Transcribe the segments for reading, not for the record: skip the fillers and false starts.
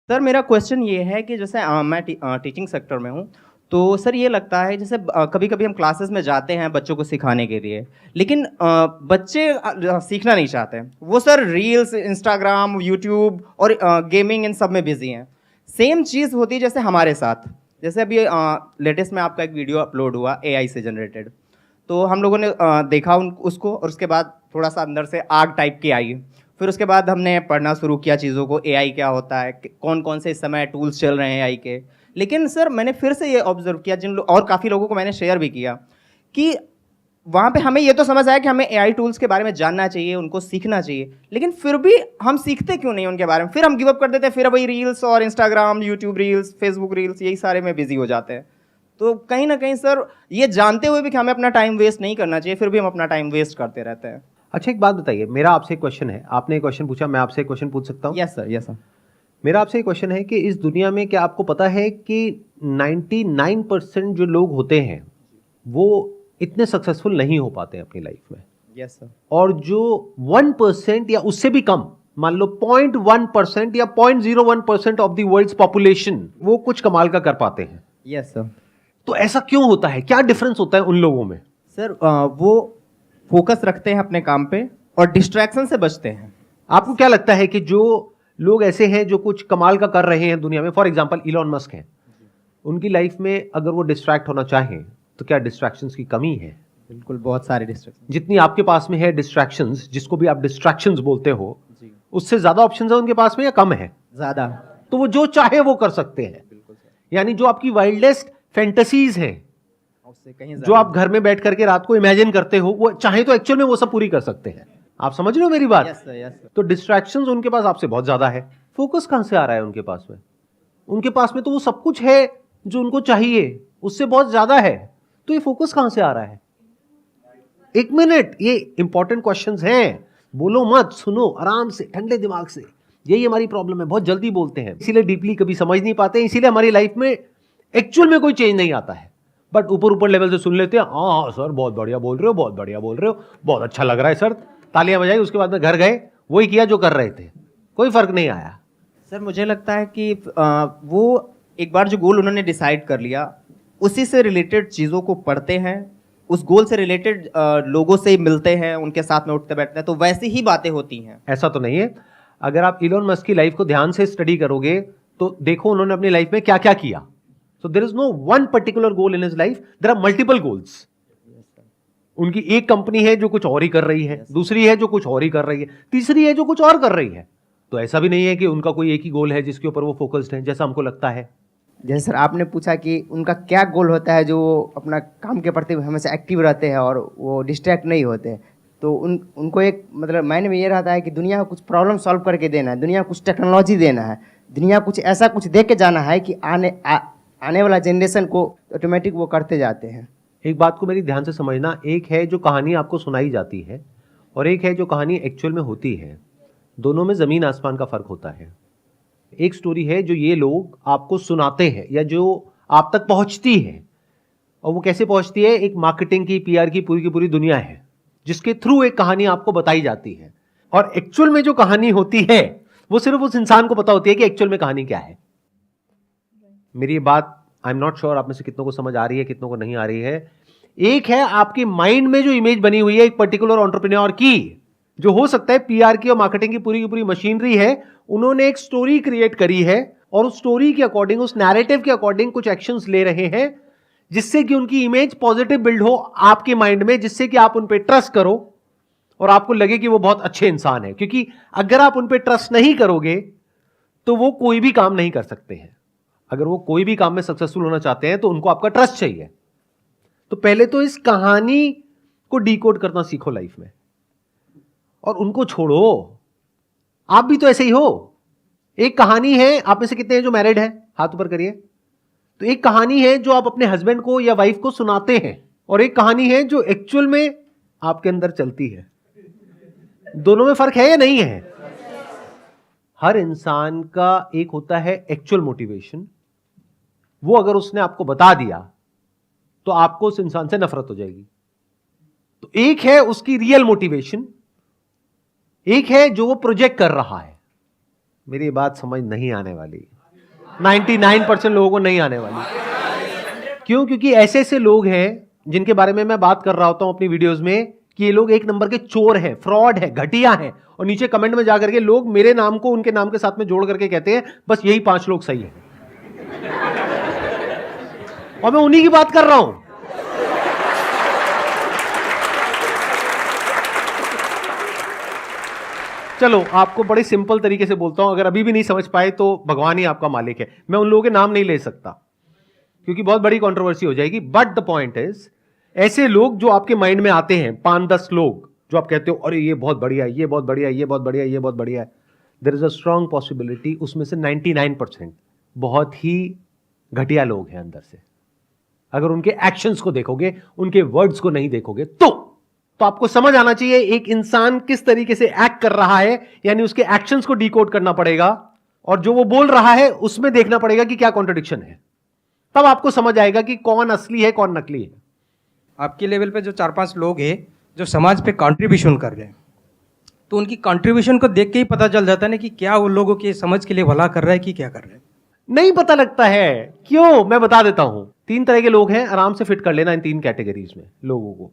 Sir मेरा question ये है कि जैसे मैं टीचिंग सेक्टर में हूँ, तो सर ये लगता है जैसे कभी-कभी हम क्लासेस में जाते हैं बच्चों को सिखाने के लिए, लेकिन बच्चे सीखना नहीं चाहते हैं। वो सर रील्स, इंस्टाग्राम, यूट्यूब और गेमिंग इन सब में बिज़ी हैं। सेम चीज़ होती है जैसे हमारे साथ। जैसे अभी लेटेस्ट में आपका एक वीडियो अपलोड हुआ एआई से जनरेटेड। तो हम लोगों ने देखा उसको और उसके बाद थोड़ा-सा अंदर से आग टाइप की आई। फिर उसके बाद हमने पढ़ना शुरू किया चीज़ों को, एआई क्या होता है, कौन-कौन से इस समय टूल्स चल रहे हैं एआई के। लेकिन सर मैंने फिर से ये ऑब्ज़र्व किया और काफ़ी लोगों को मैंने शेयर भी किया कि वहाँ पे हमें ये तो समझ आया कि हमें एआई टूल्स के बारे में जानना चाहिए, उनको सीखना चाहिए। लेकिन फिर भी हम सीखते क्यों नहीं उनके बारे में? फिर हम गिव अप कर देते हैं, फिर वही रील्स और Instagram, YouTube reels, Facebook reels यही सारे में बिज़ी हो जाते हैं। तो कहीं न कहीं सर ये जानते हुए भी कि हमें अपना टाइम वेस्ट नहीं करना चाहिए, फिर भी हम अपना टाइम वेस्ट करते रहते हैं। अच्छा, एक बात बताइए, मेरा आपसे एक क्वेश्चन है। आपने एक क्वेश्चन पूछा, मैं आपसे एक क्वेश्चन पूछ सकता हूँ? Yes sir, yes sir. मेरा आपसे एक क्वेश्चन है कि इस दुनिया में क्या आपको पता है कि 99% जो लोग होते हैं वो इतने सक्सेसफुल नहीं हो पाते हैं अपनी लाइफ में, यस सर। और जो 1% या उससे भी कम, मान लो 0.1% या 0.01% ऑफ द वर्ल्ड्स पॉपुलेशन, वो कुछ कमाल का कर पाते हैं। Yes sir. तो ऐसा क्यों होता है? क्या डिफरेंस होता है उन लोगों में? सर वो फ़ोकस रखते हैं अपने काम पे और डिस्ट्रैक्शन से बचते हैं। आपको क्या लगता है कि जो लोग ऐसे हैं जो कुछ कमाल का कर रहे हैं दुनिया में, फॉर एग्जांपल इलॉन मस्क हैं, उनकी लाइफ में अगर वो डिस्ट्रैक्ट होना चाहें तो क्या डिस्ट्रैक्शंस की कमी है? बिल्कुल, बहुत सारे डिस्ट्रैक्शन। जितनी आपके पास में है डिस्ट्रैक्शंस, जिसको भी आप डिस्ट्रैक्शंस बोलते हो, जी। उससे ज्यादा ऑप्शंस है उनके पास में या कम है? ज़्यादा। तो वो जो चाहे वो कर सकते हैं। बिल्कुल सर। यानी जो आपकी वाइल्डेस्ट फैंटेसीज हैं, उससे कहीं जो ज़्यादा। आप घर में बैठ करके रात को इमेजिन करते हो, वो चाहे तो एक्चुअल में वो सब पूरी कर सकते हैं। आप समझ रहे हो मेरी बात? Yes sir, yes sir. तो डिस्ट्रैक्शंस उनके पास आपसे बहुत ज्यादा है। फोकस कहां से आ रहा है उनके पास में? उनके पास में तो वो सब कुछ है जो उनको चाहिए, उससे बहुत ज्यादा है। तो ये फोकस कहां से आ रहा है? एक मिनट, ये इंपॉर्टेंट क्वेश्चंस हैं। बोलो मत, सुनो आराम से, ठंडे दिमाग से। यही हमारी प्रॉब्लम है, बहुत जल्दी बोलते हैं, इसीलिए डीपली कभी समझ नहीं पाते, इसीलिए हमारी लाइफ में एक्चुअल में कोई चेंज नहीं आता है। बट ऊपर ऊपर लेवल से सुन लेते हैं, हाँ हाँ सर बहुत बढ़िया बोल रहे हो, बहुत बढ़िया बोल रहे हो, बहुत अच्छा लग रहा है सर, तालियां बजाई। उसके बाद में घर गए, वही किया जो कर रहे थे, कोई फर्क नहीं आया। सर मुझे लगता है कि वो एक बार जो गोल उन्होंने डिसाइड कर लिया, उसी से रिलेटेड चीज़ों को पढ़ते हैं, उस गोल से रिलेटेड लोगों से मिलते हैं, उनके साथ में उठते बैठते हैं, तो वैसी ही बातें होती हैं। ऐसा तो नहीं है। अगर आप इलोन मस्क की लाइफ को ध्यान से स्टडी करोगे तो देखो उन्होंने अपनी लाइफ में क्या क्या किया। So there is no one particular goal in his life, there are multiple goals. उनकी एक कंपनी है जो कुछ और ही कर रही है, दूसरी है जो कुछ और ही कर रही है, तीसरी है जो कुछ और कर रही है। तो ऐसा भी नहीं है कि उनका कोई एक ही गोल है जिसके ऊपर वो फोकस्ड है, जैसा हमको लगता है। जैसे सर आपने पूछा कि उनका क्या गोल होता है जो अपना काम के प्रति हमेशा एक्टिव रहते हैं और वो डिस्ट्रैक्ट नहीं होते, तो उनको एक मतलब माइंड में ये रहता है कि दुनिया को कुछ प्रॉब्लम सॉल्व करके देना है, दुनिया को कुछ टेक्नोलॉजी देना है, दुनिया कुछ ऐसा कुछ दे के जाना है कि आने वाला जनरेशन को ऑटोमेटिक वो करते जाते हैं। एक बात को मेरी ध्यान से समझना, एक है जो कहानी आपको सुनाई जाती है और एक है जो कहानी एक्चुअल में होती है। दोनों में जमीन आसमान का फर्क होता है। एक स्टोरी है जो ये लोग आपको सुनाते हैं या जो आप तक पहुंचती है, और वो कैसे पहुंचती है? एक मार्केटिंग की, पीआर की पूरी दुनिया है जिसके थ्रू एक कहानी आपको बताई जाती है। और एक्चुअल में जो कहानी होती है वो सिर्फ उस इंसान को पता होती है कि एक्चुअल में कहानी क्या है। मेरी बात आई एम नॉट श्योर आप में से कितनों को समझ आ रही है, कितनों को नहीं आ रही है। एक है आपके माइंड में जो इमेज बनी हुई है एक पर्टिकुलर एंटरप्रेन्योर की, जो हो सकता है पीआर की और मार्केटिंग की पूरी मशीनरी है, उन्होंने एक स्टोरी क्रिएट करी है और उस स्टोरी के अकॉर्डिंग, उस नैरेटिव के अकॉर्डिंग कुछ एक्शंस ले रहे हैं जिससे कि उनकी इमेज पॉजिटिव बिल्ड हो आपके माइंड में, जिससे कि आप उन पे ट्रस्ट करो और आपको लगे कि वो बहुत अच्छे इंसान है। क्योंकि अगर आप उन पे ट्रस्ट नहीं करोगे तो वो कोई भी काम नहीं कर सकते हैं। अगर वो कोई भी काम में सक्सेसफुल होना चाहते हैं तो उनको आपका ट्रस्ट चाहिए। तो पहले तो इस कहानी को डिकोड करना सीखो लाइफ में, और उनको छोड़ो। आप भी तो ऐसे ही हो। एक कहानी है, आप में से कितने हैं जो मैरिड है? हाथ ऊपर करिए। तो एक कहानी है जो आप अपने हस्बैंड को या वाइफ को सुनाते हैं, और एक कहानी है जो एक्चुअल में आपके अंदर चलती है। दोनों में फर्क है या नहीं है? हर इंसान का एक होता है एक्चुअल मोटिवेशन, वो अगर उसने आपको बता दिया तो आपको उस इंसान से नफरत हो जाएगी। तो एक है उसकी रियल मोटिवेशन, एक है जो वो प्रोजेक्ट कर रहा है। मेरी बात समझ नहीं आने वाली, 99% लोगों को नहीं आने वाली। क्यों? क्योंकि ऐसे ऐसे लोग हैं जिनके बारे में मैं बात कर रहा होता हूं अपनी वीडियोस में कि ये लोग एक नंबर के चोर हैं, फ्रॉड है, घटिया हैं, और नीचे कमेंट में जाकर के लोग मेरे नाम को उनके नाम के साथ में जोड़ करके कहते हैं बस यही 5 लोग सही हैं, और मैं उन्हीं की बात कर रहा हूं। चलो आपको बड़े सिंपल तरीके से बोलता हूं, अगर अभी भी नहीं समझ पाए तो भगवान ही आपका मालिक है। मैं उन लोगों के नाम नहीं ले सकता क्योंकि बहुत बड़ी कंट्रोवर्सी हो जाएगी, बट द पॉइंट इज ऐसे लोग जो आपके माइंड में आते हैं 5-10 लोग जो आप कहते हो अरे ये बहुत बढ़िया है, ये बहुत बढ़िया है, ये बहुत बढ़िया है, ये बहुत बढ़िया है, there is a strong possibility उसमें से 99% बहुत ही घटिया लोग हैं अंदर से। अगर उनके एक्शंस को देखोगे, उनके वर्ड्स को नहीं देखोगे तो आपको समझ आना चाहिए एक इंसान किस तरीके से एक्ट कर रहा है, यानी उसके एक्शंस को डिकोड करना पड़ेगा, और जो वो बोल रहा है उसमें देखना पड़ेगा कि क्या कॉन्ट्रडिक्शन है। तब आपको समझ आएगा कि कौन असली है कौन नकली है। आपके लेवल पे जो 4-5 लोग हैं जो समाज पे कंट्रीब्यूशन कर रहे हैं, तो उनकी कंट्रीब्यूशन को देख के ही पता चल जाता है ना कि क्या वो लोगों के समझ के लिए भला कर रहा है कि क्या कर रहे हैं। नहीं पता लगता है क्यों? मैं बता देता हूं। 3 तरह के लोग हैं, आराम से फिट कर लेना इन 3 कैटेगरीज में लोगों को।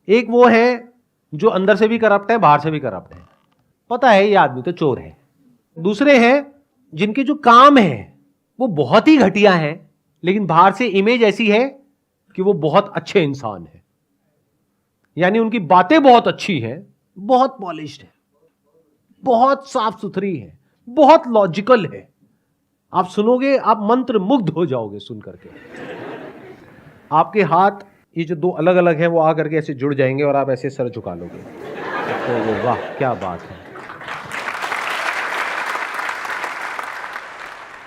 एक वो है जो अंदर से भी करप्ट है, बाहर से भी करप्ट है, पता है ये आदमी तो चोर है। दूसरे हैं जिनके जो काम है वो बहुत ही घटिया है, लेकिन बाहर से इमेज ऐसी है कि वो बहुत अच्छे इंसान है, यानी उनकी बातें बहुत अच्छी है, बहुत पॉलिश्ड है, बहुत साफ सुथरी है, बहुत लॉजिकल है। आप सुनोगे आप मंत्र मुग्ध हो जाओगे सुन करके। आपके हाथ ये जो 2 अलग अलग हैं वो आ करके ऐसे जुड़ जाएंगे और आप ऐसे सर झुका लोगे, तो वाह क्या बात है।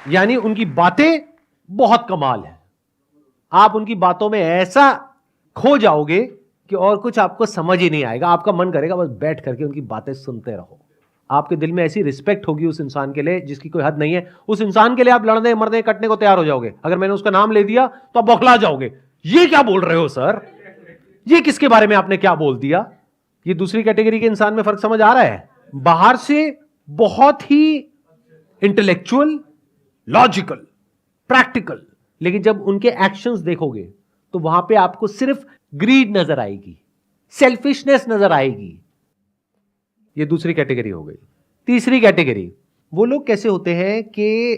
यानी उनकी बातें बहुत कमाल है, आप उनकी बातों में ऐसा खो जाओगे कि और कुछ आपको समझ ही नहीं आएगा, आपका मन करेगा बस बैठ करके उनकी बातें सुनते रहो। आपके दिल में ऐसी रिस्पेक्ट होगी उस इंसान के लिए जिसकी कोई हद नहीं है। उस इंसान के लिए आप लड़ने मरने कटने को तैयार हो जाओगे। अगर मैंने उसका नाम ले दिया तो आप बौखला जाओगे, ये क्या बोल रहे हो सर, ये किसके बारे में आपने क्या बोल दिया। ये दूसरी कैटेगरी के इंसान में फर्क समझ आ रहा है। बाहर से बहुत ही इंटेलेक्चुअल, लॉजिकल, प्रैक्टिकल, लेकिन जब उनके एक्शंस देखोगे तो वहां पे आपको सिर्फ ग्रीड नजर आएगी, सेल्फिशनेस नजर आएगी। ये दूसरी कैटेगरी हो गई। तीसरी कैटेगरी वो लोग कैसे होते हैं कि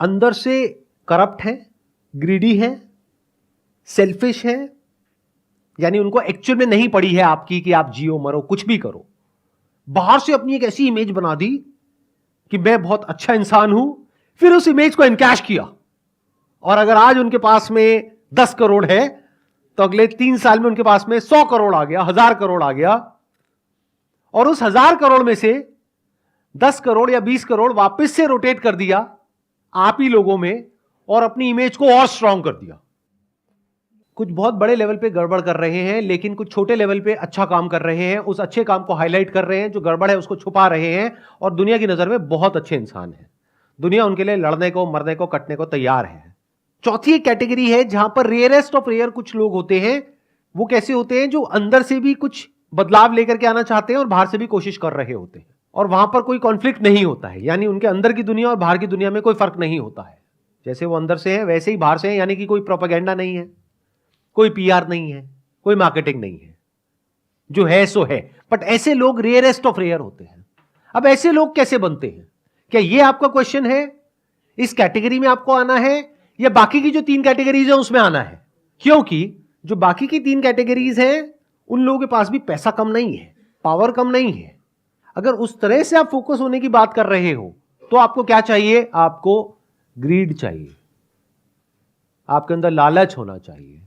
अंदर से करप्ट हैं, ग्रीडी हैं, सेल्फिश हैं, यानी उनको एक्चुअल में नहीं पड़ी है आपकी कि आप जियो मरो कुछ भी करो। बाहर से अपनी एक ऐसी इमेज बना दी कि मैं बहुत अच्छा इंसान हूं, फिर उस इमेज को एनकैश किया, और अगर आज उनके पास में 10 करोड़ है तो अगले 3 साल में उनके पास में 100 करोड़ आ गया, 1000 करोड़ आ गया, और उस 1000 करोड़ में से 10 करोड़ या 20 करोड़ वापस से रोटेट कर दिया आप ही लोगों में और अपनी इमेज को और स्ट्रांग कर दिया। कुछ बहुत बड़े लेवल पे गड़बड़ कर रहे हैं, लेकिन कुछ छोटे लेवल पे अच्छा काम कर रहे हैं, उस अच्छे काम को हाईलाइट कर रहे हैं, जो गड़बड़ है उसको छुपा रहे हैं, और दुनिया की नजर में बहुत अच्छे इंसान हैं। दुनिया उनके लिए लड़ने को, मरने को, कटने को तैयार है। चौथी एक कैटेगरी है जहां पर रेयरेस्ट ऑफ रेयर कुछ लोग होते हैं। वो कैसे होते हैं? जो अंदर से भी कुछ बदलाव लेकर के आना चाहते हैं और बाहर से भी कोशिश कर रहे होते हैं, और वहां पर कोई कॉन्फ्लिक्ट नहीं होता है, यानी उनके अंदर की दुनिया और बाहर की दुनिया में कोई फर्क नहीं होता है। जैसे वो अंदर से है वैसे ही बाहर से है, यानी कि कोई प्रोपेगेंडा नहीं है, कोई पीआर नहीं है, कोई मार्केटिंग नहीं है, जो है सो है। बट ऐसे लोग रेयरेस्ट ऑफ रेयर होते हैं। अब ऐसे लोग कैसे बनते हैं? क्या ये आपका क्वेश्चन है? इस कैटेगरी में आपको आना है या बाकी की जो 3 कैटेगरीज है उसमें आना है? क्योंकि जो बाकी की 3 कैटेगरीज हैं उन लोगों के पास भी पैसा कम नहीं है, पावर कम नहीं है। अगर उस तरह से आप फोकस होने की बात कर रहे हो तो आपको क्या चाहिए? आपको ग्रीड चाहिए, आपके अंदर लालच होना चाहिए।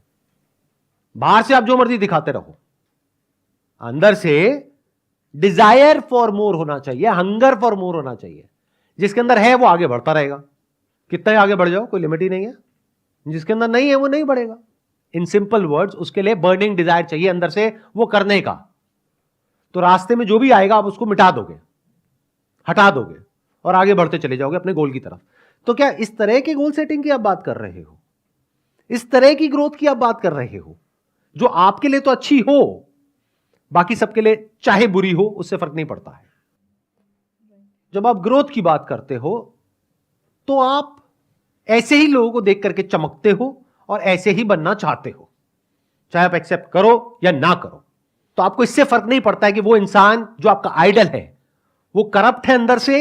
बाहर से आप जो मर्जी दिखाते रहो, अंदर से डिजायर फॉर मोर होना चाहिए, हंगर फॉर मोर होना चाहिए। जिसके अंदर है वो आगे बढ़ता रहेगा, कितना ही आगे बढ़ जाओ कोई लिमिट ही नहीं है। जिसके अंदर नहीं है वो नहीं बढ़ेगा। इन सिंपल वर्ड्स, उसके लिए बर्निंग डिजायर चाहिए अंदर से वो करने का। तो रास्ते में जो भी आएगा आप उसको मिटा दोगे, हटा दोगे, और आगे बढ़ते चले जाओगे अपने गोल की तरफ। तो क्या इस तरह के गोल सेटिंग की आप बात कर रहे हो? इस तरह की ग्रोथ की आप बात कर रहे हो जो आपके लिए तो अच्छी हो, बाकी सबके लिए चाहे बुरी हो उससे फर्क नहीं पड़ता है। जब आप ग्रोथ की बात करते हो तो आप ऐसे ही लोगों को देख करके चमकते हो और ऐसे ही बनना चाहते हो, चाहे आप एक्सेप्ट करो या ना करो। तो आपको इससे फर्क नहीं पड़ता है कि वो इंसान जो आपका आइडल है वो करप्ट है अंदर से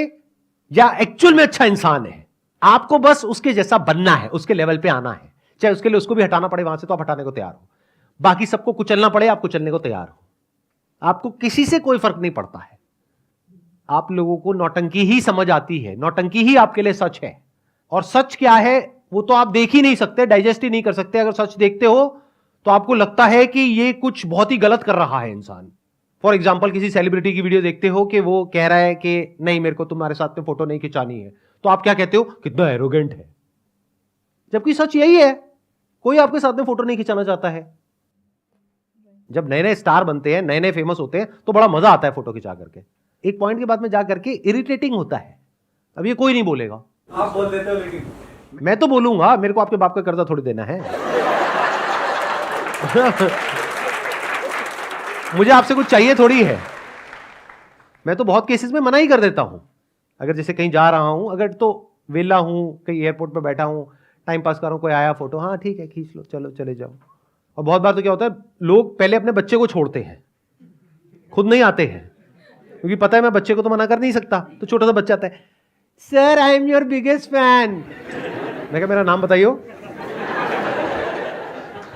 या एक्चुअल में अच्छा इंसान है। आपको बस उसके जैसा बनना है, उसके लेवल पे आना है, चाहे उसके लिए उसको भी हटाना पड़े वहां से तो आप हटाने को तैयार हो, बाकी सबको कुचलना पड़े आप कुचलने को तैयार हो। आपको किसी से कोई फर्क नहीं पड़ता है। आप लोगों को नौटंकी ही समझ आती है, नौटंकी ही आपके लिए सच है। और सच क्या है वो तो आप देख ही नहीं सकते, डाइजेस्ट ही नहीं कर सकते। अगर सच देखते हो तो आपको लगता है कि ये कुछ बहुत ही गलत कर रहा है इंसान। फॉर एग्जाम्पल किसी सेलिब्रिटी की वीडियो देखते हो कि वो कह रहा है कि नहीं मेरे को तुम्हारे साथ में फोटो नहीं खिंचानी है, तो आप क्या कहते हो, कितना एरोगेंट है। जबकि सच यही है, कोई आपके साथ में फोटो नहीं खिंचाना चाहता है। जब नए नए स्टार बनते हैं, नए नए फेमस होते हैं तो बड़ा मजा आता है फोटो खिंचा करके। एक पॉइंट के बाद में जा करके इरिटेटिंग होता है। अब ये कोई नहीं बोलेगा, आप बोल देते हो, लेकिन मैं तो बोलूंगा, मेरे को आपके बाप का कर्जा थोड़ी देना है। मुझे आपसे कुछ चाहिए थोड़ी है। मैं तो बहुत केसेस में मना ही कर देता हूं। अगर जैसे कहीं जा रहा हूं, अगर तो वेला हूं, कहीं एयरपोर्ट पे बैठा हूं, टाइम पास कर रहा हूं, कोई आया फोटो, हाँ ठीक है खींच लो, चलो चले जाओ। और बहुत बार तो क्या होता है, लोग पहले अपने बच्चे को छोड़ते हैं, खुद नहीं आते हैं, क्योंकि पता है मैं बच्चे को तो मना कर नहीं सकता। तो छोटा सा बच्चा आता है, sir I am your biggest fan. मैं कहा मेरा नाम बताइयो।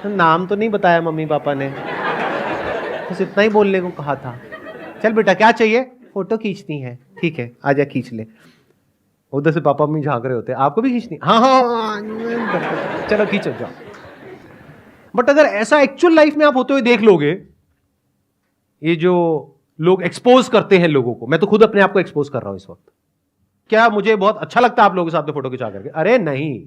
नाम तो नहीं बताया मम्मी पापा ने, बस इतना ही बोलने को कहा था। चल बेटा क्या चाहिए, फोटो खींचनी है, ठीक है आजा खींच ले। उधर से पापा मम्मी झांक रहे होते हैं, आपको भी खींचनी, हाँ हाँ चलो खींचो जाओ। बट अगर ऐसा एक्चुअल लाइफ में आप होते हुए देख लोगे, ये जो लोग एक्सपोज करते हैं लोगों को, मैं तो खुद अपने आप को एक्सपोज कर रहा हूं इस वक्त। क्या मुझे बहुत अच्छा लगता है आप लोगों के साथ में फोटो खिंचा करके? अरे नहीं,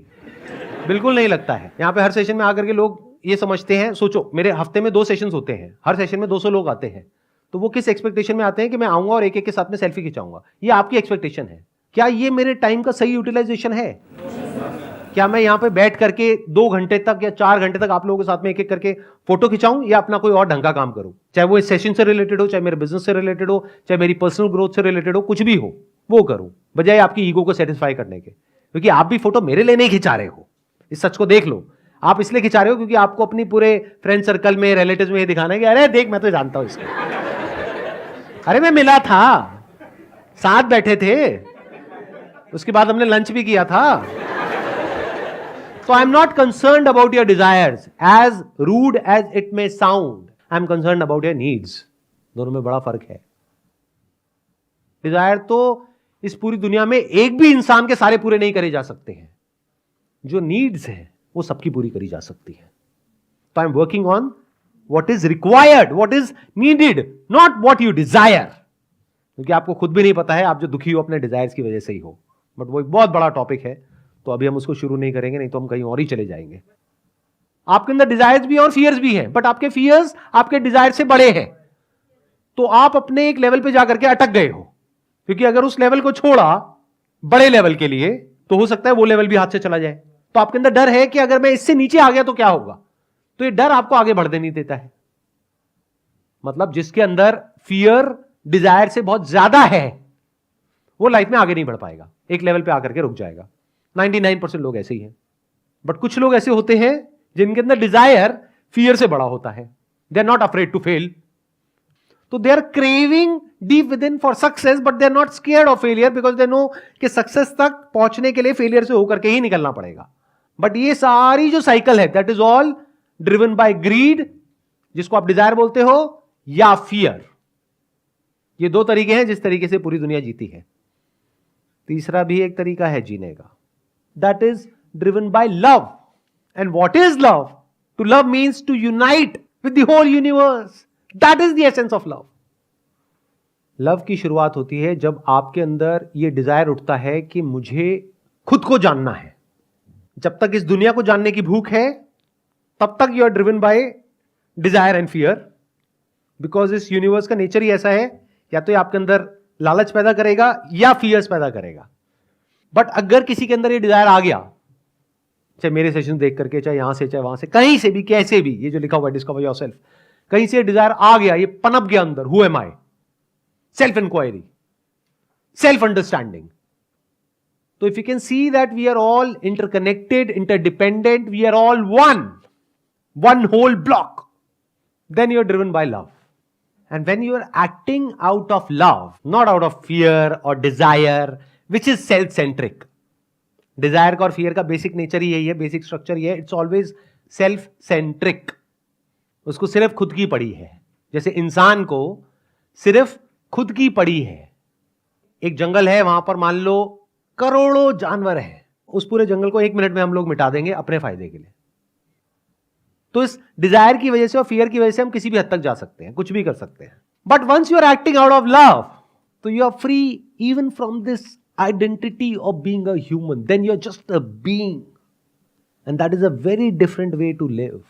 बिल्कुल नहीं लगता है। यहां पे हर सेशन में आकर के लोग ये समझते हैं, सोचो मेरे हफ्ते में 2 सेशंस होते हैं, हर सेशन में 200 लोग आते हैं, तो वो किस एक्सपेक्टेशन में आते हैं कि मैं आऊंगा और एक एक के साथ में सेल्फी खिंचाऊंगा। ये आपकी एक्सपेक्टेशन है। क्या ये मेरे टाइम का सही यूटिलाइजेशन है? क्या मैं यहाँ पे बैठ करके 2 घंटे तक या 4 घंटे तक आप लोगों के साथ में एक एक करके फोटो खिंचाऊं, या अपना कोई और ढंग का काम करूं? चाहे वो इस सेशन से रिलेटेड हो, चाहे मेरे बिजनेस से रिलेटेड हो, चाहे मेरी पर्सनल ग्रोथ से रिलेटेड हो, कुछ भी हो वो करूं, बजाय आपकी ईगो को सेटिस्फाई करने के। क्योंकि आप भी फोटो मेरे लिए नहीं खिंचा रहे हो, इस सच को देख लो। आप इसलिए खिंचा रहे हो क्योंकि आपको अपनी पूरे फ्रेंड सर्कल में, रिलेटिव्स में ये दिखाना है कि अरे देख मैं तो जानता हूं इसको, अरे मैं मिला था, साथ बैठे थे, उसके बाद हमने लंच भी किया था। So I am not concerned about your desires, as rude as it may sound. I am concerned about your needs. दोनों में बड़ा फर्क है। डिजायर तो इस पूरी दुनिया में एक भी इंसान के सारे पूरे नहीं करे जा सकते हैं। जो नीड्स हैं वो सबकी पूरी करी जा सकती है। तो I am working on what is required, what is needed, not what you desire. क्योंकि आपको खुद भी नहीं पता है आप जो दुखी हो अपने डिजायर्स की वजह से ही हो। बट वो एक बहुत बड़ा टॉपिक है, तो अभी हम उसको शुरू नहीं करेंगे, नहीं तो हम कहीं और ही चले जाएंगे। आपके अंदर डिजायर्स भी और फियर्स भी हैं, बट आपके फियर्स आपके डिजायर से बड़े हैं। तो आप अपने एक लेवल पे जाकर के अटक गए हो, क्योंकि अगर उस लेवल को छोड़ा बड़े लेवल के लिए, तो हो सकता है वो लेवल भी हाथ से चला जाए। तो आपके अंदर डर है कि अगर मैं इससे नीचे आ गया तो क्या होगा। तो ये डर आपको आगे बढ़ने नहीं देता है। मतलब जिसके अंदर फियर डिजायर से बहुत ज्यादा है वो लाइफ में आगे नहीं बढ़ पाएगा, एक लेवल पे आकर के रुक जाएगा। 99% लोग ऐसे ही हैं। बट कुछ लोग ऐसे होते हैं जिनके अंदर डिजायर फियर से बड़ा होता है। They are not afraid to fail, तो they are craving deep within for success, but they are not scared of failure, because they know कि सक्सेस तक पहुंचने के लिए फेलियर से होकर के ही निकलना पड़ेगा। बट ये सारी जो साइकिल है, that is all driven by greed, जिसको आप डिजायर बोलते हो, या फियर। ये 2 तरीके हैं जिस तरीके से पूरी दुनिया जीती है। तीसरा भी एक तरीका है जीने का, that is driven by love. And what is love? To love means to unite with the whole universe. That is the essence of love. Love की शुरुआत होती है जब आपके अंदर ये डिजायर उठता है कि मुझे खुद को जानना है। जब तक इस दुनिया को जानने की भूख है, तब तक you are driven by desire and fear, because इस यूनिवर्स का नेचर ही ऐसा है, या तो ये आपके अंदर लालच पैदा करेगा या फियर्स पैदा करेगा। बट अगर किसी के अंदर ये डिजायर आ गया, चाहे मेरे सेशन देख करके, चाहे यहां से, चाहे वहां से, कहीं से भी, कैसे भी, ये जो लिखा हुआ है डिस्कवर योरसेल्फ, कहीं से डिजायर आ गया, ये पनप गया अंदर, who am I, self inquiry, self understanding. So if you can see that we are all interconnected, interdependent, we are all one whole block, then you are driven by love. And when you are acting out of love, not out of fear or desire, which is self-centric. Desire का और fear का basic nature ही यही है, basic structure ये है, it's always self-centric. उसको सिर्फ खुद की पड़ी है. जैसे इंसान को सिर्फ खुद की पड़ी है. एक जंगल है, वहां पर मान लो करोड़ों जानवर हैं. उस पूरे जंगल को 1 मिनट में हम लोग मिटा देंगे अपने फायदे के लिए. तो इस डिजायर की वजह से और फियर की वजह से हम किसी भी हद तक जा सकते हैं, कुछ भी कर सकते हैं. But once you are acting out of love, तो you are free even from this identity of being a human. Then you are just a being, and that is a very different way to live.